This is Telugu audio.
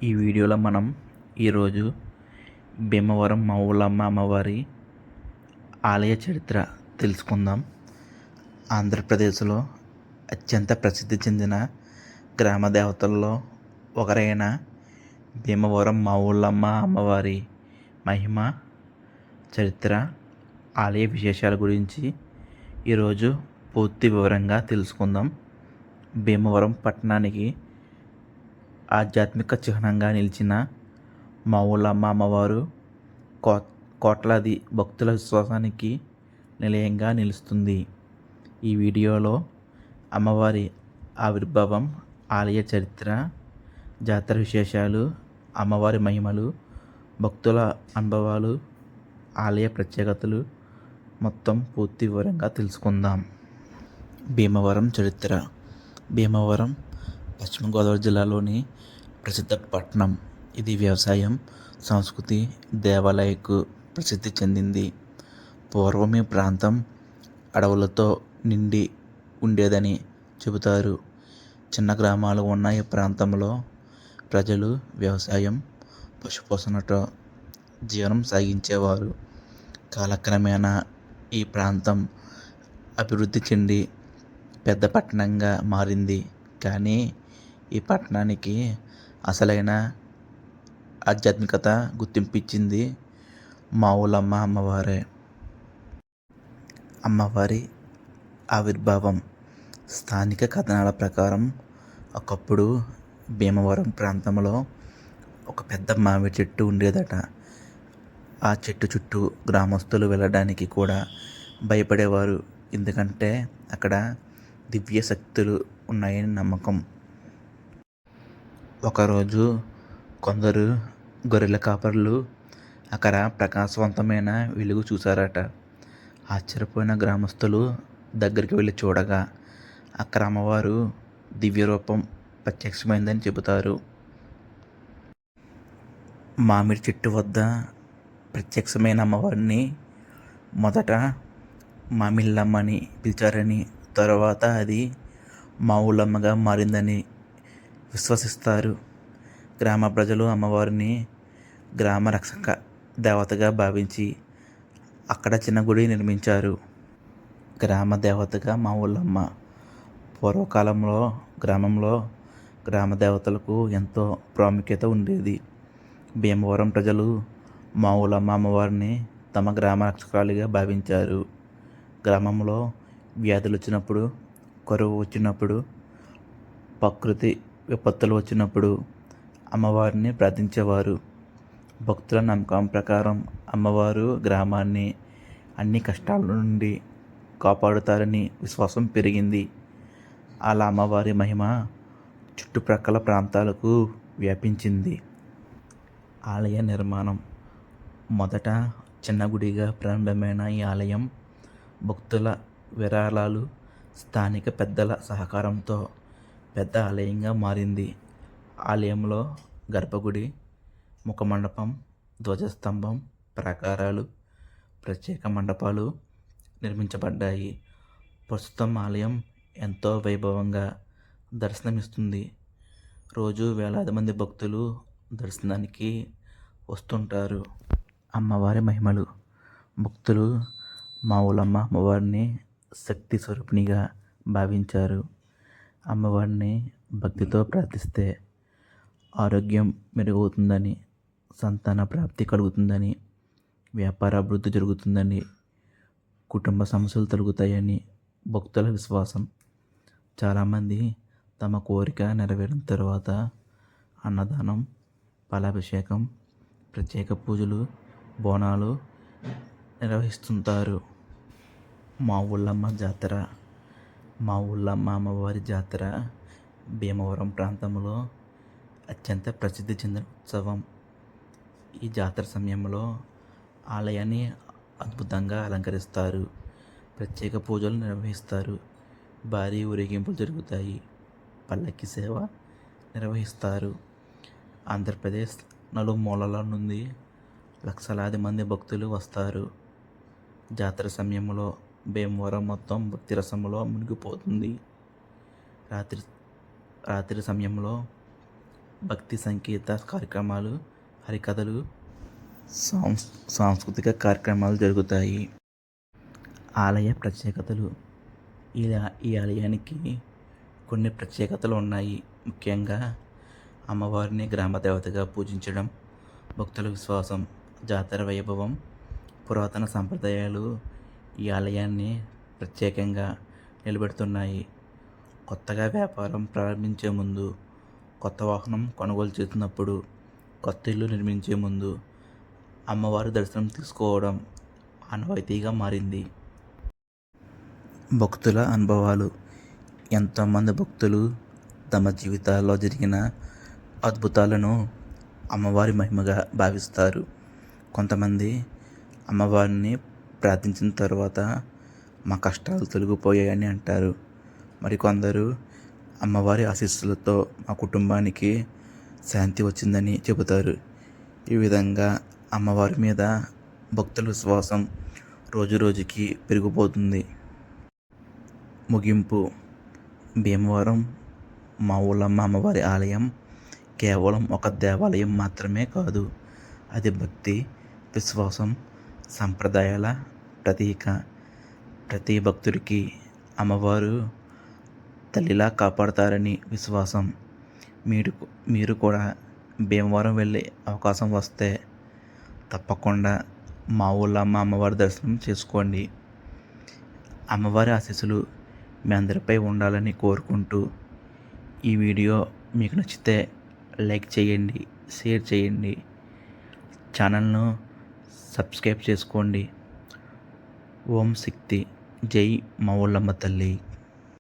ఈ వీడియోలో మనం ఈరోజు భీమవరం మౌలమ్మ అమ్మవారి ఆలయ చరిత్ర తెలుసుకుందాం. ఆంధ్రప్రదేశ్లో అత్యంత ప్రసిద్ధి చెందిన గ్రామ దేవతల్లో ఒకరైన భీమవరం మౌలమ్మ అమ్మవారి మహిమ, చరిత్ర, ఆలయ విశేషాల గురించి ఈరోజు పూర్తి వివరంగా తెలుసుకుందాం. భీమవరం పట్టణానికి ఆధ్యాత్మిక చిహ్నంగా నిలిచిన మౌలమ్మ అమ్మవారు కోట్లాది భక్తుల విశ్వాసానికి నిలయంగా నిలుస్తుంది. ఈ వీడియోలో అమ్మవారి ఆవిర్భావం, ఆలయ చరిత్ర, జాతర విశేషాలు, అమ్మవారి మహిమలు, భక్తుల అనుభవాలు, ఆలయ ప్రత్యేకతలు మొత్తం పూర్తి వివరంగా తెలుసుకుందాం. భీమవరం చరిత్ర. భీమవరం పశ్చిమ గోదావరి జిల్లాలోని ప్రసిద్ధ పట్టణం. ఇది వ్యవసాయం, సంస్కృతి, దేవాలయకు ప్రసిద్ధి చెందింది. పూర్వం ఈ ప్రాంతం అడవులతో నిండి ఉండేదని చెబుతారు. చిన్న గ్రామాలు ఉన్న ఈ ప్రాంతంలో ప్రజలు వ్యవసాయం, పశుపోషణతో జీవనం సాగించేవారు. కాలక్రమేణా ఈ ప్రాంతం అభివృద్ధి చెంది పెద్ద పట్టణంగా మారింది. కానీ ఈ పట్టణానికి అసలైన ఆధ్యాత్మికత గుర్తింపిచ్చింది మౌలమ్మ అమ్మవారే. అమ్మవారి ఆవిర్భావం. స్థానిక కథనాల ప్రకారం ఒకప్పుడు భీమవరం ప్రాంతంలో ఒక పెద్ద మామిడి చెట్టు ఉండేదట. ఆ చెట్టు చుట్టూ గ్రామస్తులు వెళ్ళడానికి కూడా భయపడేవారు. ఎందుకంటే అక్కడ దివ్య శక్తులు ఉన్నాయని నమ్మకం. ఒకరోజు కొందరు గొర్రెల కాపరులు అక్కడ ప్రకాశవంతమైన వెలుగు చూశారట. ఆశ్చర్యపోయిన గ్రామస్తులు దగ్గరికి వెళ్ళి చూడగా అక్కడ అమ్మవారు దివ్య రూపం ప్రత్యక్షమైందని చెబుతారు. మామిడి చెట్టు వద్ద ప్రత్యక్షమైన అమ్మవారిని మొదట మామిళ్ళమ్మని పిలిచారని, తరువాత అది మౌలమ్మగా మారిందని విశ్వసిస్తారు. గ్రామ ప్రజలు అమ్మవారిని గ్రామ రక్షక దేవతగా భావించి అక్కడ చిన్న గుడి నిర్మించారు. గ్రామ దేవతగా మౌలమ్మ. పూర్వకాలంలో గ్రామంలో గ్రామ దేవతలకు ఎంతో ప్రాముఖ్యత ఉండేది. భీమవరం ప్రజలు మౌలమ్మ అమ్మవారిని తమ గ్రామ రక్షకురాలిగా భావించారు. గ్రామంలో వ్యాధులు వచ్చినప్పుడు, కరువు వచ్చినప్పుడు, ప్రకృతి విపత్తులు వచ్చినప్పుడు అమ్మవారిని ప్రార్థించేవారు. భక్తుల నమ్మకం ప్రకారం అమ్మవారు గ్రామాన్ని అన్ని కష్టాల నుండి కాపాడుతారని విశ్వాసం పెరిగింది. అలా అమ్మవారి మహిమ చుట్టుప్రక్కల ప్రాంతాలకు వ్యాపించింది. ఆలయ నిర్మాణం. మొదట చిన్న గుడిగా ప్రారంభమైన ఈ ఆలయం భక్తుల విరాళాలు, స్థానిక పెద్దల సహకారంతో పెద్ద ఆలయంగా మారింది. ఆలయంలో గర్భగుడి, ముఖమండపం, ధ్వజస్తంభం, ప్రాకారాలు, ప్రత్యేక మండపాలు నిర్మించబడ్డాయి. ప్రస్తుతం ఆలయం ఎంతో వైభవంగా దర్శనమిస్తుంది. రోజు వేలాది మంది భక్తులు దర్శనానికి వస్తుంటారు. అమ్మవారి మహిమలు. భక్తులు మౌలమ్మ అమ్మవారిని శక్తి స్వరూపిణిగా భావించారు. అమ్మవారిని భక్తితో ప్రార్థిస్తే ఆరోగ్యం మెరుగవుతుందని, సంతాన ప్రాప్తి కలుగుతుందని, వ్యాపార అభివృద్ధి జరుగుతుందని, కుటుంబ సమస్యలు తొలగుతాయని భక్తుల విశ్వాసం. చాలామంది తమ కోరిక నెరవేరిన తర్వాత అన్నదానం, పాలాభిషేకం, ప్రత్యేక పూజలు, బోనాలు నిర్వహిస్తుంటారు. మౌలమ్మ జాతర. మౌలమ్మ అమ్మవారి జాతర భీమవరం ప్రాంతంలో అత్యంత ప్రసిద్ధి చెందిన ఉత్సవం. ఈ జాతర సమయంలో ఆలయాన్ని అద్భుతంగా అలంకరిస్తారు. ప్రత్యేక పూజలు నిర్వహిస్తారు. భారీ ఊరేగింపులు జరుగుతాయి. పల్లకి సేవ నిర్వహిస్తారు. ఆంధ్రప్రదేశ్ నలుమూలల నుండి లక్షలాది మంది భక్తులు వస్తారు. జాతర సమయంలో భీమవరం మొత్తం భక్తి రసంలో మునిగిపోతుంది. రాత్రి సమయంలో భక్తి సంగీత కార్యక్రమాలు, హరికథలు, సాంస్కృతిక కార్యక్రమాలు జరుగుతాయి. ఆలయ ప్రత్యేకతలు. ఈ ఆలయానికి కొన్ని ప్రత్యేకతలు ఉన్నాయి. ముఖ్యంగా అమ్మవారిని గ్రామ దేవతగా పూజించడం, భక్తుల విశ్వాసం, జాతర వైభవం, పురాతన సంప్రదాయాలు ఈ ఆలయాన్ని ప్రత్యేకంగా నిలబెడుతున్నాయి. కొత్తగా వ్యాపారం ప్రారంభించే ముందు, కొత్త వాహనం కొనుగోలు చేసినప్పుడు, కొత్త ఇల్లు నిర్మించే ముందు అమ్మవారి దర్శనం తీసుకోవడం ఆనవాయితీగా మారింది. భక్తుల అనుభవాలు. ఎంతోమంది భక్తులు తమ జీవితాల్లో జరిగిన అద్భుతాలను అమ్మవారి మహిమగా భావిస్తారు. కొంతమంది అమ్మవారిని ప్రార్థించిన తర్వాత మా కష్టాలు తొలగిపోయాయని అంటారు. మరికొందరు అమ్మవారి ఆశీస్సులతో మా కుటుంబానికి శాంతి వచ్చిందని చెబుతారు. ఈ విధంగా అమ్మవారి మీద భక్తుల విశ్వాసం రోజురోజుకి పెరిగిపోతుంది. ముగింపు. భీమవరం మా ఊళ్ళమ్మ అమ్మవారి ఆలయం కేవలం ఒక దేవాలయం మాత్రమే కాదు. అది భక్తి, విశ్వాసం, సంప్రదాయాల ప్రతీక. ప్రతి భక్తుడికి అమ్మవారు తల్లిలా కాపాడతారని విశ్వాసం. మీరు కూడా భీమవరం వెళ్ళే అవకాశం వస్తే తప్పకుండా మా ఊళ్ళమ్మ అమ్మవారి దర్శనం చేసుకోండి. అమ్మవారి ఆశీస్సులు మీ అందరిపై ఉండాలని కోరుకుంటూ, ఈ వీడియో మీకు నచ్చితే లైక్ చేయండి, షేర్ చేయండి, ఛానల్ను సబ్స్క్రైబ్ చేసుకోండి. ఓం శక్తి. జై మా ఊళ్ళమ్మ తల్లి.